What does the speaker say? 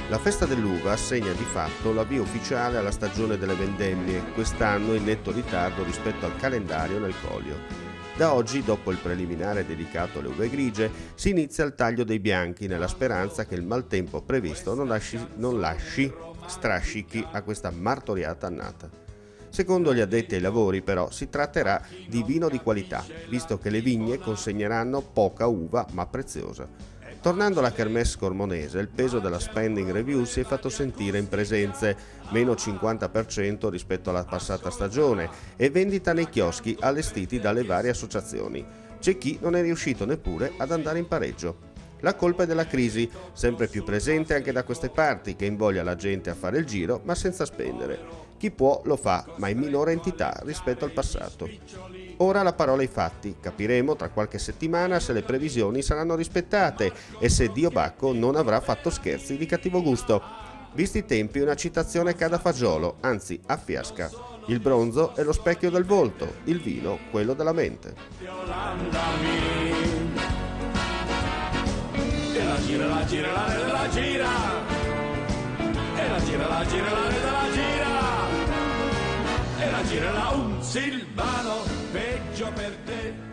La festa dell'uva assegna di fatto l'avvio ufficiale alla stagione delle vendemmie, quest'anno in netto ritardo rispetto al calendario nel Colio. Da oggi, dopo il preliminare dedicato alle uve grigie, si inizia il taglio dei bianchi nella speranza che il maltempo previsto non lasci strascichi a questa martoriata annata. Secondo gli addetti ai lavori, però, si tratterà di vino di qualità, visto che le vigne consegneranno poca uva ma preziosa. Tornando alla Kermesse Cormonese, il peso della spending review si è fatto sentire in presenze, meno 50% rispetto alla passata stagione, e vendita nei chioschi allestiti dalle varie associazioni. C'è chi non è riuscito neppure ad andare in pareggio. La colpa è della crisi, sempre più presente anche da queste parti, che invoglia la gente a fare il giro ma senza spendere. Chi può lo fa, ma in minore entità rispetto al passato. Ora la parola ai fatti, capiremo tra qualche settimana se le previsioni saranno rispettate e se Dio Bacco non avrà fatto scherzi di cattivo gusto. Visti i tempi, una citazione cade a fagiolo, anzi a fiasca. Il bronzo è lo specchio del volto, il vino quello della mente. E la gira, la gira, la gira. E la gira, la gira, la gira. E la gira, un Silvano, peggio per te.